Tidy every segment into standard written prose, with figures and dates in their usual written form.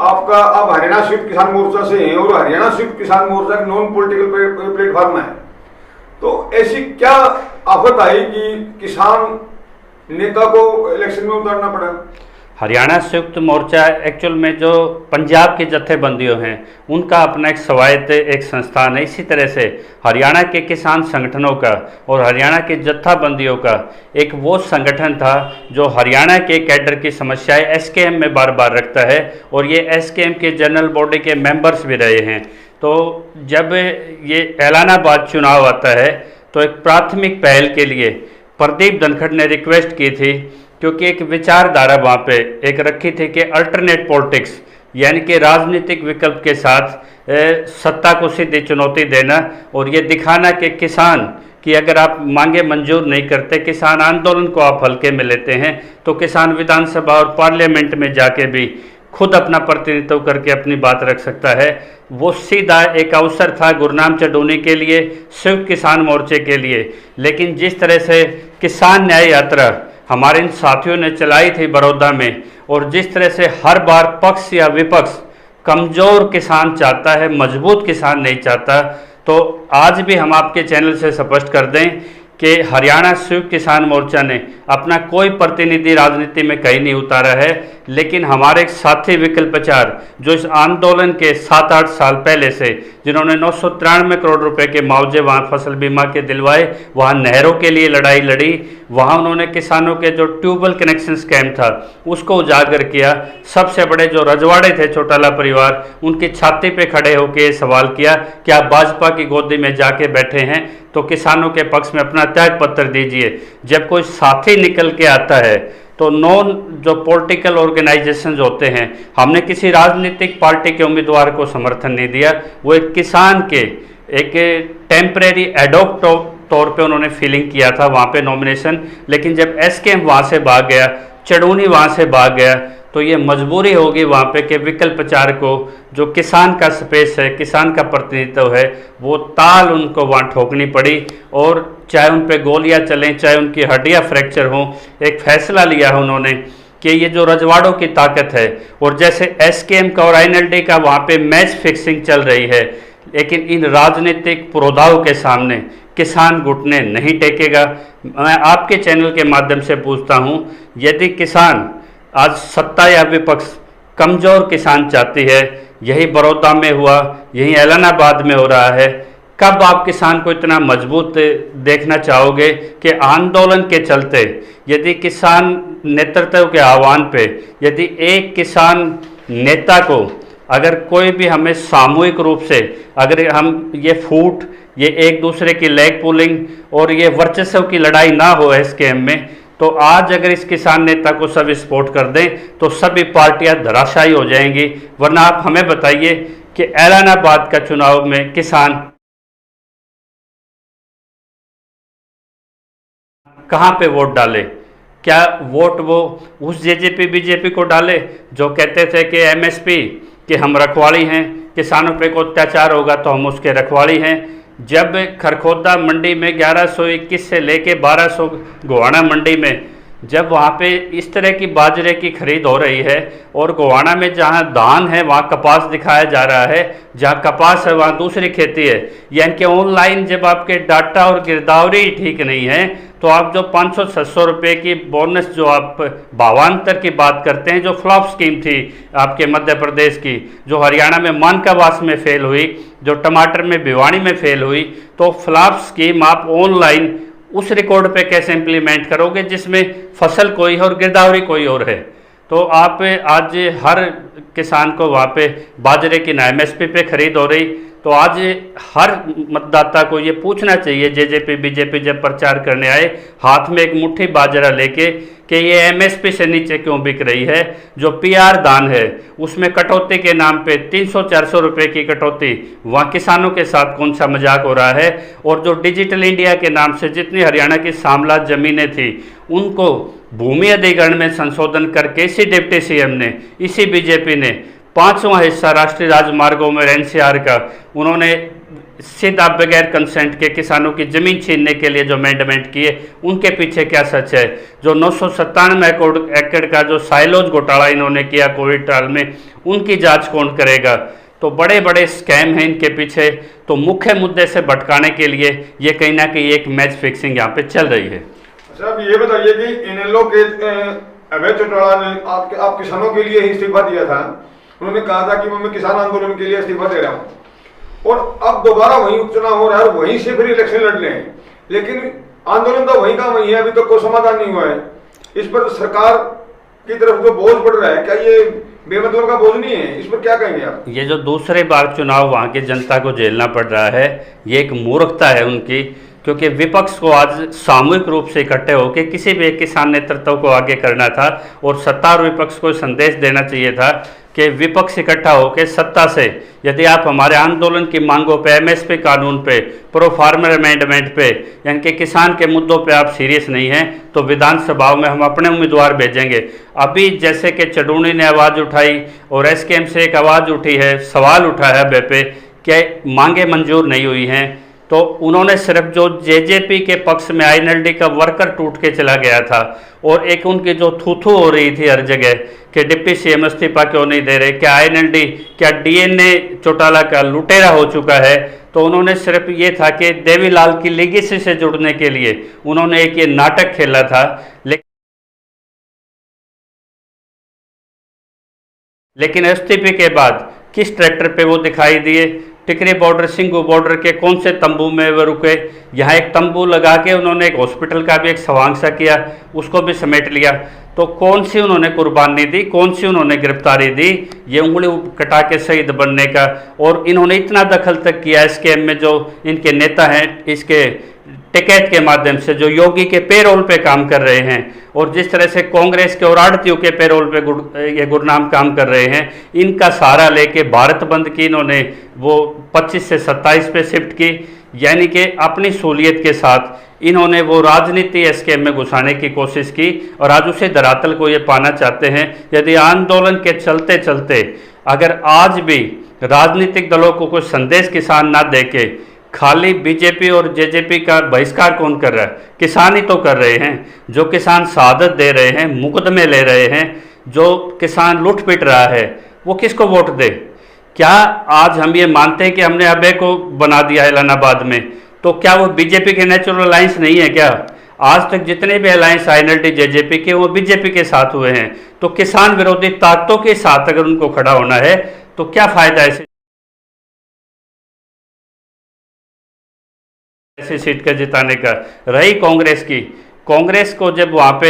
आपका अब हरियाणा संयुक्त किसान मोर्चा से हैं और हरियाणा संयुक्त किसान मोर्चा के नॉन पॉलिटिकल प्लेटफॉर्म है, तो ऐसी क्या आफत आई कि किसान नेता को इलेक्शन में उतारना पड़ा? हरियाणा संयुक्त मोर्चा एक्चुअल में जो पंजाब के जत्थेबंदियों हैं उनका अपना एक स्वायत्त एक संस्थान है। इसी तरह से हरियाणा के किसान संगठनों का और हरियाणा के जत्थाबंदियों का एक वो संगठन था जो हरियाणा के कैडर की समस्याएं एसकेएम में बार बार रखता है और ये एसकेएम के जनरल बॉडी के मेंबर्स भी रहे हैं। तो जब ये ऐलानाबाद चुनाव आता है तो एक प्राथमिक पहल के लिए प्रदीप धनखड़ ने रिक्वेस्ट की थी, क्योंकि एक विचारधारा वहाँ पे एक रखी थी कि अल्टरनेट पॉलिटिक्स यानी कि राजनीतिक विकल्प के साथ सत्ता को सीधी चुनौती देना और ये दिखाना कि किसान की अगर आप मांगे मंजूर नहीं करते, किसान आंदोलन को आप हल्के में लेते हैं, तो किसान विधानसभा और पार्लियामेंट में जाके भी खुद अपना प्रतिनिधित्व करके अपनी बात रख सकता है। वो सीधा एक अवसर था गुरनाम चढ़ूनी के लिए, संयुक्त किसान मोर्चे के लिए। लेकिन जिस तरह से किसान न्याय यात्रा हमारे इन साथियों ने चलाई थी बड़ौदा में, और जिस तरह से हर बार पक्ष या विपक्ष कमज़ोर किसान चाहता है, मजबूत किसान नहीं चाहता, तो आज भी हम आपके चैनल से स्पष्ट कर दें कि हरियाणा संयुक्त किसान मोर्चा ने अपना कोई प्रतिनिधि राजनीति में कहीं नहीं उतारा है। लेकिन हमारे एक साथी विकल्पचार जो इस आंदोलन के 7-8 साल पहले से, जिन्होंने 993 करोड़ रुपए के मुआवजे वहाँ फसल बीमा के दिलवाए, वहाँ नहरों के लिए लड़ाई लड़ी, वहाँ उन्होंने किसानों के जो ट्यूबवेल कनेक्शन स्कैम था उसको उजागर किया। सबसे बड़े जो रजवाड़े थे चौटाला परिवार, उनकी छाती पे खड़े होकर ये सवाल किया कि आप भाजपा की गोदी में जाके बैठे हैं तो किसानों के पक्ष में अपना त्याग पत्र दीजिए। जब कोई साथी निकल के आता है तो नॉन जो पॉलिटिकल ऑर्गेनाइजेशंस होते हैं, हमने किसी राजनीतिक पार्टी के उम्मीदवार को समर्थन नहीं दिया, वो एक किसान के एक टेम्परेरी एडॉक तौर पे उन्होंने फीलिंग किया था वहाँ पे नॉमिनेशन। लेकिन जब एसकेएम वहाँ से भाग गया, चढ़ूनी वहाँ से भाग गया, तो ये मजबूरी होगी वहाँ पे कि विकल्पचार को जो किसान का स्पेस है, किसान का प्रतिनिधित्व है, वो ताल उनको वहाँ ठोकनी पड़ी। और चाहे उन पे गोलियाँ चलें, चाहे उनकी हड्डियाँ फ्रैक्चर हों, एक फैसला लिया है उन्होंने कि ये जो रजवाड़ों की ताकत है, और जैसे एसकेएम का और आईएनएलडी का वहाँ पे मैच फिक्सिंग चल रही है, लेकिन इन राजनीतिक पुरोधाओं के सामने किसान घुटने नहीं टेकेगा। मैं आपके चैनल के माध्यम से पूछता हूँ, यदि किसान आज सत्ता या विपक्ष कमज़ोर किसान चाहती है, यही बड़ौदा में हुआ, यही ऐलानाबाद में हो रहा है, कब आप किसान को इतना मजबूत देखना चाहोगे कि आंदोलन के चलते यदि किसान नेतृत्व के आह्वान पे यदि एक किसान नेता को अगर कोई भी हमें सामूहिक रूप से अगर हम ये फूट, ये एक दूसरे की लेग पुलिंग और ये वर्चस्व की लड़ाई ना हो एसकेएम में, तो आज अगर इस किसान नेता को सब सपोर्ट कर दें तो सभी पार्टियां धराशायी हो जाएंगी। वरना आप हमें बताइए कि ऐलानाबाद का चुनाव में किसान कहां पे वोट डाले? क्या वोट वो उस जेजेपी बीजेपी को डाले जो कहते थे कि एमएसपी कि हम रखवाली हैं, किसानों पे को अत्याचार होगा तो हम उसके रखवाली हैं। जब खरखोदा मंडी में 1121 से लेके 1200 गोहाना मंडी में जब वहाँ पे इस तरह की बाजरे की खरीद हो रही है, और गोहाना में जहाँ धान है वहाँ कपास दिखाया जा रहा है, जहाँ कपास है वहाँ दूसरी खेती है, यानी कि ऑनलाइन जब आपके डाटा और गिरदावरी ठीक नहीं है तो आप जो 500-600 रुपये की बोनस जो आप भावांतर की बात करते हैं, जो फ्लॉप स्कीम थी आपके मध्य प्रदेश की, जो हरियाणा में मानकावास में फेल हुई, जो टमाटर में भिवानी में फेल हुई, तो फ्लॉप स्कीम आप ऑनलाइन उस रिकॉर्ड पे कैसे इम्प्लीमेंट करोगे जिसमें फसल कोई है और गिरदावरी कोई और है? तो आप आज हर किसान को वहाँ पे बाजरे की ना एमएसपी पे खरीद हो रही, तो आज हर मतदाता को ये पूछना चाहिए, जेजेपी बीजेपी जब प्रचार करने आए हाथ में एक मुट्ठी बाजरा लेके, कि ये एमएसपी से नीचे क्यों बिक रही है। जो पीआर दान है उसमें कटौती के नाम पे 300-400 रुपये की कटौती, वहाँ किसानों के साथ कौन सा मजाक हो रहा है। और जो डिजिटल इंडिया के नाम से जितनी हरियाणा की सामलात ज़मीनें थी उनको भूमि अधिग्रहण में संशोधन करके इसी डिप्टी सीएम ने, इसी बीजेपी ने 5वां हिस्सा राष्ट्रीय राजमार्गों में एनसीआर का उन्होंने सीधा बगैर कंसेंट के किसानों की ज़मीन छीनने के लिए जो अमेंडमेंट किए, उनके पीछे क्या सच है? जो 997 एकड़ का जो साइलोज घोटाला इन्होंने किया कोविड काल में, उनकी जांच कौन करेगा? तो बड़े बड़े स्कैम हैं इनके पीछे। तो मुख्य मुद्दे से भटकाने के लिए ये कहीं ना कहीं एक मैच फिक्सिंग यहाँ पे चल रही है। अच्छा, अब ये बताइए कि इनेलो के अभय चौटाला ने आप किसानों के लिए ही इस्तीफा दिया था। उन्होंने कहा था कि मैं किसान आंदोलन के लिए इस्तीफा दे रहा हूँ, और अब दोबारा वही उपचुनाव हो रहा है और वहीं से फिर इलेक्शन लड़ रहे हैं, लेकिन आंदोलन तो वहीं का वहीं है, अभी तक कोई समाधान नहीं हुआ है। इस पर सरकार की तरफ जो बोझ पड़ रहा है, क्या ये बेमतलब का बोझ नहीं है? इस पर क्या कहेंगे आप? ये जो दूसरे बार चुनाव वहाँ की जनता को झेलना पड़ रहा है, ये एक मूर्खता है उनकी, क्योंकि विपक्ष को आज सामूहिक रूप से इकट्ठे होकर किसी भी एक किसान नेतृत्व को आगे करना था, और सत्ता और विपक्ष को संदेश देना चाहिए था कि विपक्ष इकट्ठा होकर सत्ता से यदि आप हमारे आंदोलन की मांगों पे, एमएसपी कानून पे, प्रो फार्मर अमेंडमेंट पे, यानी कि किसान के मुद्दों पे आप सीरियस नहीं हैं, तो विधानसभाओं में हम अपने उम्मीदवार भेजेंगे। अभी जैसे कि चडूणी ने आवाज़ उठाई और एसकेएम से एक आवाज़ उठी है, सवाल उठा है अबे पे कि मांगे मंजूर नहीं हुई हैं, तो उन्होंने सिर्फ जो जेजेपी के पक्ष में आईएनएलडी का वर्कर टूट के चला गया था, और एक उनकी जो थू हो रही थी हर जगह कि डिप्टी सीएम इस्तीफा क्यों नहीं दे रहे, क्या आईएनएलडी, क्या डीएनए चौटाला का लुटेरा हो चुका है, तो उन्होंने सिर्फ ये था कि देवीलाल की लेगेसी से जुड़ने के लिए उन्होंने एक ये नाटक खेला था। लेकिन इस्तीफे के बाद किस ट्रैक्टर पे वो दिखाई दिए? टिकरी बॉर्डर, सिंगू बॉर्डर के कौन से तंबू में वो रुके? यहाँ एक तंबू लगा के उन्होंने एक हॉस्पिटल का भी एक सवांसा किया, उसको भी समेट लिया। तो कौन सी उन्होंने कुर्बानी दी, कौन सी उन्होंने गिरफ्तारी दी ये उंगली कटा के शहीद बनने का? और इन्होंने इतना दखल तक किया स्कैम में, जो इनके नेता हैं इसके टिकैत के माध्यम से जो योगी के पेरोल पे काम कर रहे हैं, और जिस तरह से कांग्रेस के और आड़तियों के पेरोल पे ये गुरनाम काम कर रहे हैं, इनका सहारा लेके भारत बंद की इन्होंने वो 25 से 27 पे शिफ्ट की, यानी कि अपनी सहूलियत के साथ इन्होंने वो राजनीति स्कैम में घुसाने की कोशिश की, और आज उसे धरातल को ये पाना चाहते हैं। यदि आंदोलन के चलते चलते अगर आज भी राजनीतिक दलों को कुछ संदेश किसान ना दे के खाली बीजेपी और जेजेपी का बहिष्कार कौन कर रहा है? किसान ही तो कर रहे हैं। जो किसान शहादत दे रहे हैं, मुकदमे ले रहे हैं, जो किसान लूट पिट रहा है, वो किसको वोट दे? क्या आज हम ये मानते हैं कि हमने अबे को बना दिया इलाहाबाद में, तो क्या वो बीजेपी के नेचुरल अलायंस नहीं है क्या? आज तक जितने भी अलायंस आईएनएलडी जेजेपी के, वो बीजेपी के साथ हुए हैं। तो किसान विरोधी ताकतों के साथ अगर उनको खड़ा होना है तो क्या फायदा ऐसी सीट का जिताने का? रही कांग्रेस की, कांग्रेस को जब वहाँ पे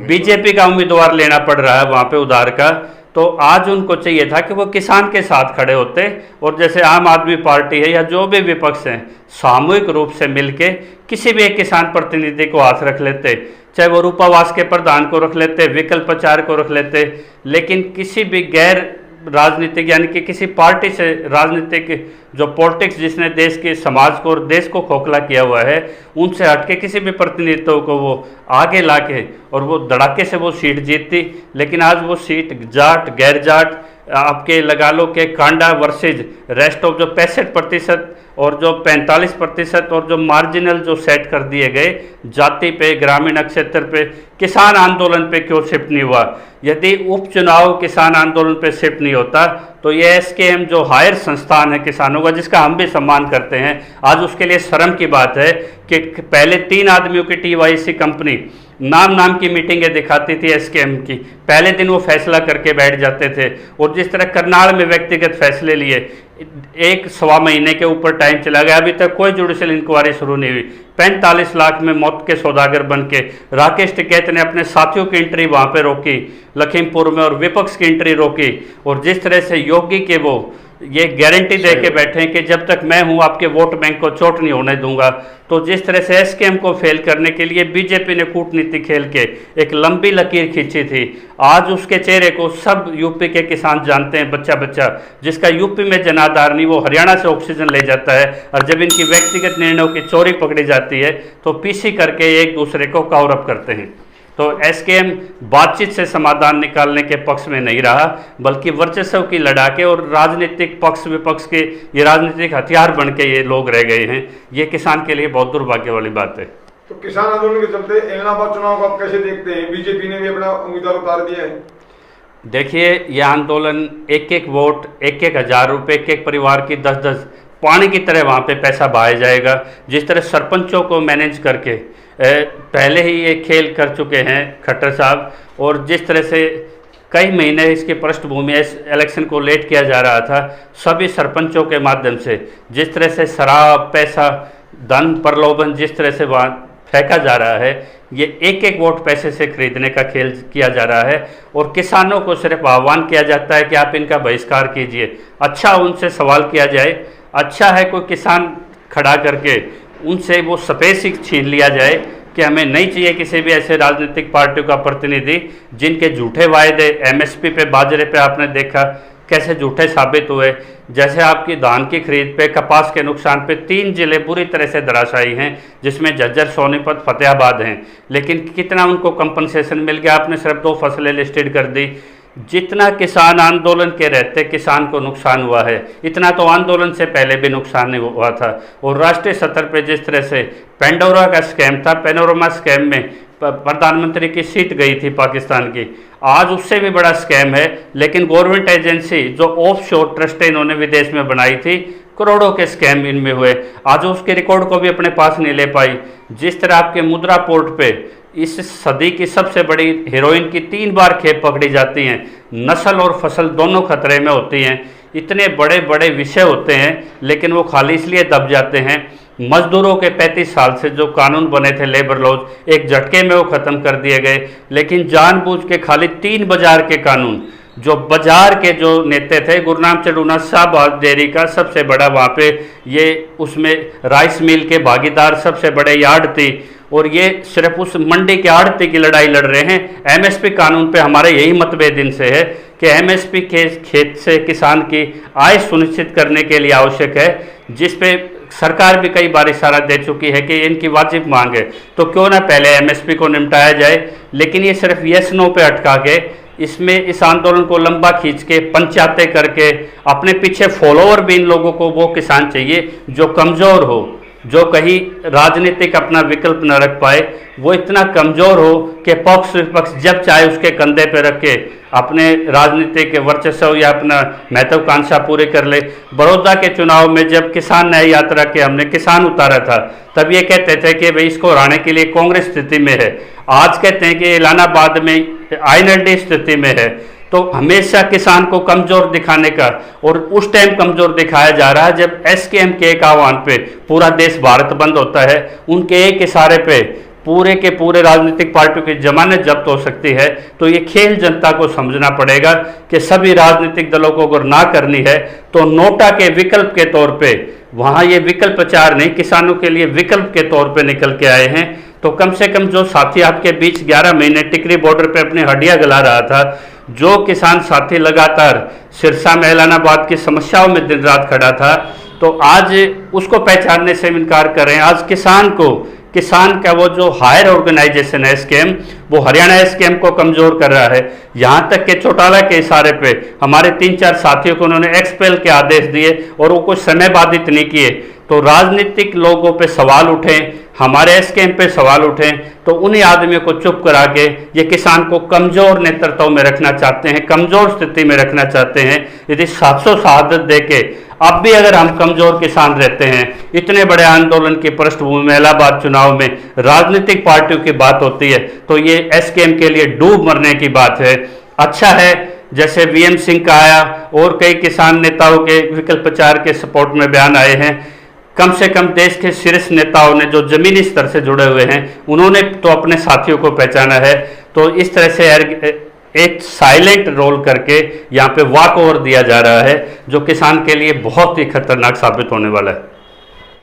बीजेपी का उम्मीदवार लेना पड़ रहा है वहाँ पे उधार का, तो आज उनको चाहिए था कि वो किसान के साथ खड़े होते, और जैसे आम आदमी पार्टी है या जो भी विपक्ष हैं, सामूहिक रूप से मिलके किसी भी एक किसान प्रतिनिधि को हाथ रख लेते, चाहे वो रूपावास के प्रधान को रख लेते, विकल्प प्रचार को रख लेते, लेकिन किसी भी गैर राजनीतिक यानी कि किसी पार्टी से राजनीतिक जो पॉलिटिक्स जिसने देश के समाज को और देश को खोखला किया हुआ है, उनसे हटके किसी भी प्रतिनिधित्व को वो आगे लाके और वो धड़ाके से वो सीट जीतती। लेकिन आज वो सीट जाट गैर जाट आपके लगा लो कि कांडा वर्सेज रेस्ट ऑफ जो 65% और जो 45% और जो मार्जिनल जो सेट कर दिए गए जाति पे, ग्रामीण क्षेत्र पे, किसान आंदोलन पे क्यों शिफ्ट नहीं हुआ? यदि उपचुनाव किसान आंदोलन पे शिफ्ट नहीं होता तो ये एसकेएम जो हायर संस्थान है किसानों का, जिसका हम भी सम्मान करते हैं, आज उसके लिए शर्म की बात है कि पहले 3 आदमियों की टीवाईसी कंपनी नाम की मीटिंगें दिखाती थी एसकेएम की, पहले दिन वो फैसला करके बैठ जाते थे, और जिस तरह करनाल में व्यक्तिगत फैसले लिए, 1-1.25 महीने के ऊपर टाइम चला गया, अभी तक कोई जुडिशियल इंक्वायरी शुरू नहीं हुई। 45 लाख में मौत के सौदागर बन के राकेश टिकैत ने अपने साथियों की एंट्री वहाँ पे रोकी लखीमपुर में, और विपक्ष की एंट्री रोकी, और जिस तरह से योगी के वो ये गारंटी दे के बैठे हैं कि जब तक मैं हूं आपके वोट बैंक को चोट नहीं होने दूंगा, तो जिस तरह से एसकेएम को फेल करने के लिए बीजेपी ने कूटनीति खेल के एक लंबी लकीर खींची थी, आज उसके चेहरे को सब यूपी के किसान जानते हैं, बच्चा जिसका यूपी में जनाधार नहीं, वो हरियाणा से ऑक्सीजन ले जाता है, और जब इनकी व्यक्तिगत निर्णयों की चोरी पकड़ी जाती है तो पीसी करके एक दूसरे को कवर अप करते हैं। तो एसकेएम बातचीत से समाधान निकालने के पक्ष में नहीं रहा, बल्कि वर्चस्व की लड़ाके और राजनीतिक पक्ष विपक्ष के ये राजनीतिक हथियार बन के ये लोग रह गए हैं। ये किसान के लिए बहुत दुर्भाग्य वाली बात है। तो किसान आंदोलन के चलते इलाहाबाद चुनाव को आप कैसे देखते हैं? बीजेपी ने भी अपना उम्मीदवार उतार दिया है। देखिए, यह आंदोलन एक एक वोट, एक एक हज़ार रुपये, एक एक परिवार की 10-10 पानी की तरह वहाँ पे पैसा बहाया जाएगा। जिस तरह सरपंचों को मैनेज करके पहले ही ये खेल कर चुके हैं खट्टर साहब, और जिस तरह से कई महीने इसकी पृष्ठभूमि इस इलेक्शन को लेट किया जा रहा था, सभी सरपंचों के माध्यम से जिस तरह से शराब, पैसा, धन, प्रलोभन जिस तरह से वहाँ फेंका जा रहा है, ये एक एक वोट पैसे से खरीदने का खेल किया जा रहा है। और किसानों को सिर्फ आह्वान किया जाता है कि आप इनका बहिष्कार कीजिए। अच्छा, उनसे सवाल किया जाए, अच्छा है कोई किसान खड़ा करके उनसे वो स्पेस छीन लिया जाए कि हमें नहीं चाहिए किसी भी ऐसे राजनीतिक पार्टियों का प्रतिनिधि जिनके झूठे वायदे एमएसपी पे, बाजरे पे आपने देखा कैसे झूठे साबित हुए। जैसे आपकी धान की खरीद पे, कपास के नुकसान पे 3 जिले पूरी तरह से धराशायी हैं, जिसमें झज्जर, सोनीपत, फतेहाबाद हैं। लेकिन कितना उनको कंपनसेशन मिल गया? आपने सिर्फ 2 फसलें लिस्टेड कर दी। जितना किसान आंदोलन के रहते किसान को नुकसान हुआ है, इतना तो आंदोलन से पहले भी नुकसान नहीं हुआ था। और राष्ट्रीय स्तर पर जिस तरह से पेंडोरा का स्कैम था, पेनोरमा स्कैम में प्रधानमंत्री की सीट गई थी पाकिस्तान की, आज उससे भी बड़ा स्कैम है। लेकिन गवर्नमेंट एजेंसी जो ऑफशोर ट्रस्ट इन्होंने विदेश में बनाई थी, करोड़ों के स्कैम इनमें हुए, आज उसके रिकॉर्ड को भी अपने पास नहीं ले पाई। जिस तरह आपके मुद्रा पोर्ट पे इस सदी की सबसे बड़ी हीरोइन की 3 बार खेप पकड़ी जाती हैं, नस्ल और फसल दोनों खतरे में होती हैं। इतने बड़े बड़े विषय होते हैं, लेकिन वो खाली इसलिए दब जाते हैं। मजदूरों के 35 साल से जो कानून बने थे, लेबर लॉज, एक झटके में वो ख़त्म कर दिए गए। लेकिन जानबूझ के खाली 3 बाजार के कानून, जो बाजार के जो नेता थे, गुरनाम चढ़ूना शाहबाज डेयरी का सबसे बड़ा वहाँ पे ये, उसमें राइस मिल के भागीदार सबसे बड़े यार्ड थी, और ये सिर्फ उस मंडी के आड़ती की लड़ाई लड़ रहे हैं। एमएसपी कानून पे हमारे यही मतभेद इनसे है कि एमएसपी के खेत से किसान की आय सुनिश्चित करने के लिए आवश्यक है, जिस पे सरकार भी कई बार इशारा दे चुकी है कि इनकी वाजिब मांग है, तो क्यों ना पहले एमएसपी को निपटाया जाए। लेकिन ये सिर्फ यस नो पे अटका के इसमें इस आंदोलन को लंबा खींच के पंचायतें करके अपने पीछे फॉलोअर भी इन लोगों को वो किसान चाहिए जो कमज़ोर हो, जो कहीं राजनीतिक अपना विकल्प न रख पाए, वो इतना कमज़ोर हो कि पक्ष विपक्ष जब चाहे उसके कंधे पे रख के अपने राजनीतिक वर्चस्व या अपना महत्वाकांक्षा पूरी कर ले। बड़ौदा के चुनाव में जब किसान न्याय यात्रा के हमने किसान उतारा था, तब ये कहते थे कि भाई इसको हराने के लिए कांग्रेस स्थिति में है। आज कहते हैं कि इलाहाबाद में आईएनएलडी स्थिति में है। तो हमेशा किसान को कमज़ोर दिखाने का, और उस टाइम कमज़ोर दिखाया जा रहा है जब एसकेएम के एक आह्वान पे पूरा देश भारत बंद होता है। उनके एक इशारे पे पूरे के पूरे राजनीतिक पार्टियों की जमानत जब्त हो सकती है। तो ये खेल जनता को समझना पड़ेगा कि सभी राजनीतिक दलों को अगर ना करनी है तो नोटा के विकल्प के तौर पे, वहाँ ये विकल्प प्रचार नहीं, किसानों के लिए विकल्प के तौर पे निकल के आए हैं। तो कम से कम जो साथी आपके बीच 11 महीने टिकरी बॉर्डर पे अपनी हड्डियां गला रहा था, जो किसान साथी लगातार सिरसा में इलाहाबाद की समस्याओं में दिन रात खड़ा था, तो आज उसको पहचानने से इनकार कर रहे हैं। आज किसान का वो जो हायर ऑर्गेनाइजेशन है एसकेएम, वो हरियाणा एसकेएम को कमज़ोर कर रहा है। यहाँ तक कि चौटाला के इशारे पे हमारे 3-4 साथियों को उन्होंने एक्सपेल के आदेश दिए और वो कुछ समय बाधित नहीं किए। तो राजनीतिक लोगों पे सवाल उठें, हमारे एसकेएम पे सवाल उठें, तो उन्हीं आदमियों को चुप करा के ये किसान को कमज़ोर नेतृत्व में रखना चाहते हैं, कमज़ोर स्थिति में रखना चाहते हैं। यदि 700 शहादत दे के अब भी अगर हम कमज़ोर किसान रहते हैं, इतने बड़े आंदोलन की पृष्ठभूमि में इलाहाबाद चुनाव में राजनीतिक पार्टियों की बात होती है, तो ये एसकेएम के लिए डूब मरने की बात है। अच्छा है जैसे वीएम सिंह का आया और कई किसान नेताओं के विकल्प प्रचार के सपोर्ट में बयान आए हैं। कम से कम देश के शीर्ष नेताओं ने जो जमीनी स्तर से जुड़े हुए हैं, उन्होंने तो अपने साथियों को पहचाना है। तो इस तरह से एक साइलेंट रोल करके यहाँ पे वॉक ओवर दिया जा रहा है, जो किसान के लिए बहुत ही खतरनाक साबित होने वाला है।